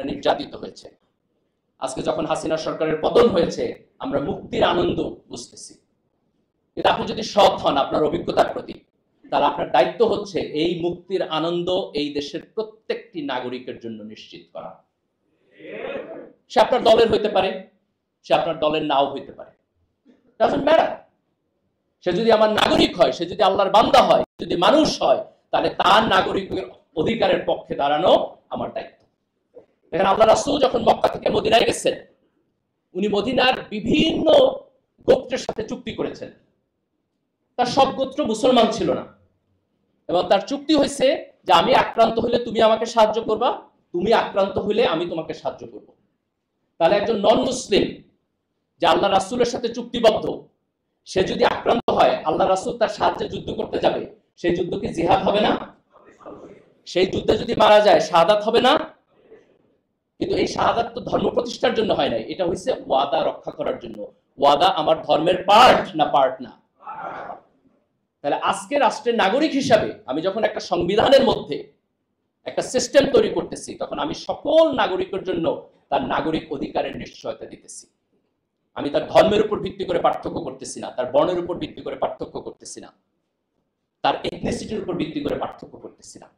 নির্যাতিত হয়েছে। আজকে যখন হাসিনা সরকারের পতন হয়েছে আমরা মুক্তির আনন্দ বুঝতেছি। কিন্তু আপনি যদি সৎ হন আপনার অভিজ্ঞতার প্রতি, তাহলে আপনার দায়িত্ব হচ্ছে এই মুক্তির আনন্দ এই দেশের প্রত্যেকটি নাগরিকের জন্য নিশ্চিত করা। সে আপনার দলের হইতে পারে, সে আপনার দলের নাও হইতে পারে, ডাজন্ট ম্যাটার। সে যদি আমার নাগরিক হয়, সে যদি আল্লাহর বান্দা হয়, যদি মানুষ হয়, তাহলে তার নাগরিকের অধিকারের পক্ষে দাঁড়ানো আমার দায়িত্ব। দেখেন আল্লাহ রাসূল যখন মক্কা থেকে মদিনায় গেছেন, উনি মদিনার বিভিন্ন গোত্রের সাথে চুক্তি করেছেন। তার সব গোত্র মুসলমান ছিল না, এবং তার চুক্তি হয়েছে যে আমি আক্রান্ত হইলে তুমি আমাকে সাহায্য করবা, তুমি আক্রান্ত হইলে আমি তোমাকে সাহায্য করব। তাহলে একজন নন মুসলিম যে আল্লাহ রাসূলের সাথে চুক্তিবদ্ধ, সে যদি আক্রান্ত হয়, আল্লাহ রাসূল তার সাহায্যে যুদ্ধ করতে যাবে, সেই যুদ্ধ কি জিহাদ হবে না? সেই যুদ্ধে যদি মারা যায় শাহাদাত হবে না? কিন্তু এই শাহাদাত তো ধর্ম প্রতিষ্ঠার জন্য হয় নাই, এটা হচ্ছে ওয়াদা রক্ষা করার জন্য। ওয়াদা আমার ধর্মের পার্ট না পার্ট না? তাহলে আজকে রাষ্ট্রের নাগরিক হিসাবে আমি যখন একটা সংবিধানের মধ্যে একটা সিস্টেম তৈরি করতেছি, তখন আমি সকল নাগরিকের জন্য তার নাগরিক অধিকারের নিশ্চয়তা দিতেছি। আমি তার ধর্মের উপর ভিত্তি করে পার্থক্য করতেছি না, তার বর্ণের উপর ভিত্তি করে পার্থক্য করতেছি না, তার এথনিসিটির উপর ভিত্তি করে পার্থক্য করতেছি না।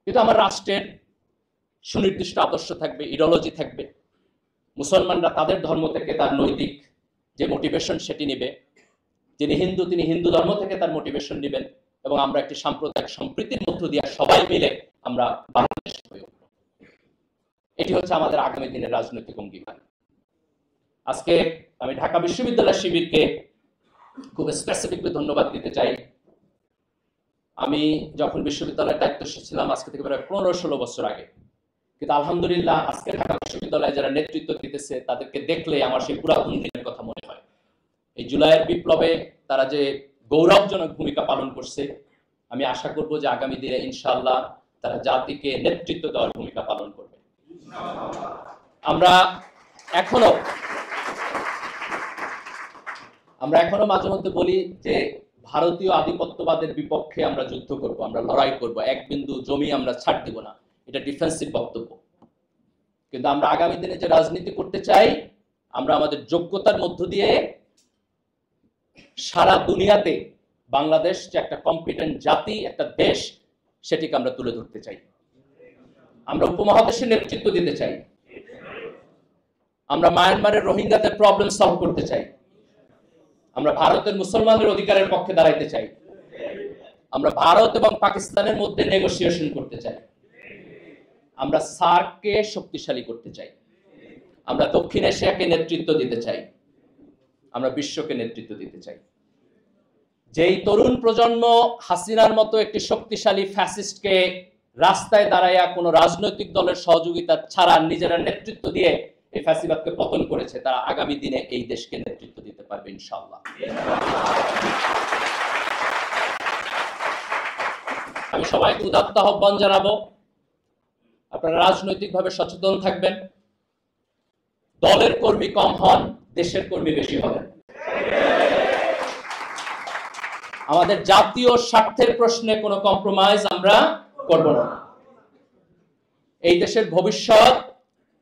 কিন্তু আমার রাষ্ট্রের সুনির্দিষ্ট আদর্শ থাকবে, ইডিওলজি থাকবে। মুসলমানরা তাদের ধর্ম থেকে তার নৈতিক যে মোটিভেশন সেটি নেবে, যিনি হিন্দু তিনি হিন্দু ধর্ম থেকে তার মোটিভেশন নেবেন, এবং আমরা একটি সাম্প্রদায়িক সম্প্রীতির মধ্য দিয়ে সবাই মিলে আমরা বাংলাদেশ হয়ে উঠব। এটি হচ্ছে আমাদের আগামী দিনের রাজনৈতিক অঙ্গীকার। আজকে আমি ঢাকা বিশ্ববিদ্যালয় শিবিরকে খুব স্পেসিফিকলি ধন্যবাদ দিতে চাই। আমি যখন বিশ্ববিদ্যালয়ের দায়িত্বশীল ছিলাম আজকে থেকে প্রায় 15-16 বছর আগে, কিন্তু আলহামদুলিল্লাহ আজকে ঢাকা বিশ্ববিদ্যালয়ে যারা নেতৃত্ব দিতেছে তাদেরকে দেখলে আমার সেই পুরাতন দিনের কথা মনে হয়। এই জুলাইয়ের বিপ্লবে তারা যে গৌরবজনক ভূমিকা পালন করছে, আমি আশা করব যে আগামী দিনে ইনশাআল্লাহ তারা জাতিকে নেতৃত্ব দেওয়ার ভূমিকা পালন করবে। আমরা এখনো মাঝে মধ্যে বলি যে ভারতীয় আধিপত্যবাদের বিপক্ষে আমরা যুদ্ধ করব, আমরা লড়াই করব, এক বিন্দু জমি আমরা ছাড় দিব না, এটা ডিফেন্সিভ বক্তব্য। কিন্তু আমরা আগামী দিনে যে রাজনীতি করতে চাই, আমরা আমাদের যোগ্যতার মধ্য দিয়ে সারা দুনিয়াতে বাংলাদেশ যে একটা কম্পিটেন্ট জাতি, একটা দেশ, সেটিকে আমরা তুলে ধরতে চাই। আমরা উপমহাদেশের নেতৃত্ব দিতে চাই। আমরা মায়ানমারের রোহিঙ্গাদের প্রবলেম সলভ করতে চাই। আমরা ভারতের মুসলমানদের অধিকারের পক্ষে দাঁড়াইতে চাই। আমরা ভারত এবং পাকিস্তানের মধ্যে নেগোসিয়েশন করতে চাই। আমরা সার্ককে শক্তিশালী করতে চাই। আমরা দক্ষিণ এশিয়াকে নেতৃত্ব দিতে চাই। আমরা বিশ্বকে নেতৃত্ব দিতে চাই। যেই তরুণ প্রজন্ম হাসিনার মতো একটি শক্তিশালী ফ্যাসিস্টকে রাস্তায় দাঁড়াইয়া কোনো রাজনৈতিক দলের সহযোগিতা ছাড়া নিজেরা নেতৃত্ব দিয়ে এই ফ্যাসিবাদকে পতন করেছে, তারা আগামী দিনে এই দেশকে নেতৃত্ব দিতে পারবে ইনশাআল্লাহ। আমি সবাইকে উদাত্ত আহ্বান জানাবো, আপনারা রাজনৈতিকভাবে সচেতন থাকবেন। দলের কর্মী কম হন, দেশের কর্মী বেশি হবেন। আমাদের জাতীয় স্বার্থের প্রশ্নে কোনো কম্প্রোমাইজ আমরা করব না। এই দেশের ভবিষ্যৎ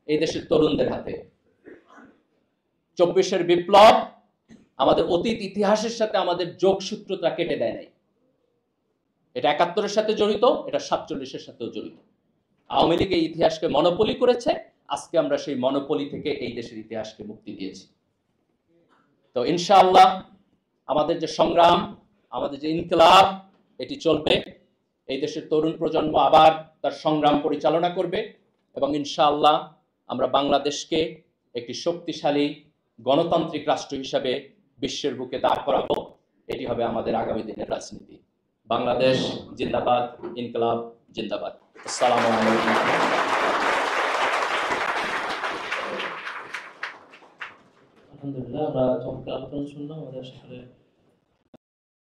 এই দেশের তরুণদের হাতে। 24-এর বিপ্লব আমাদের অতীত ইতিহাসের সাথে আমাদের যোগসূত্রতা কেটে দেয় নাই। এটা 71-এর সাথে জড়িত, এটা 47-এর সাথেও জড়িত। আওয়ামী লীগ এই ইতিহাসকে মনোপলি করেছে, আজকে আমরা সেই মনোপলি থেকে এই দেশের ইতিহাসকে মুক্তি দিয়েছি। তো ইনশাআল্লাহ আমাদের যে সংগ্রাম, আমাদের যে ইনকিলাব, এটি চলবে। এই দেশের তরুণ প্রজন্ম আবার তার সংগ্রাম পরিচালনা করবে, এবং ইনশাআল্লাহ আমরা বাংলাদেশকে একটি শক্তিশালী গণতান্ত্রিক রাষ্ট্র হিসাবে বিশ্বের বুকে দাঁড় করাবো। এটি হবে আমাদের আগামী দিনের রাজনীতি। বাংলাদেশ জিন্দাবাদ, ইনকিলাব জিন্দাবাদ। আসসালামু আলাইকুম। আলহামদুলিল্লাহ, আমরা চমৎকার আলোচনা শুনলাম। আমাদের আসলে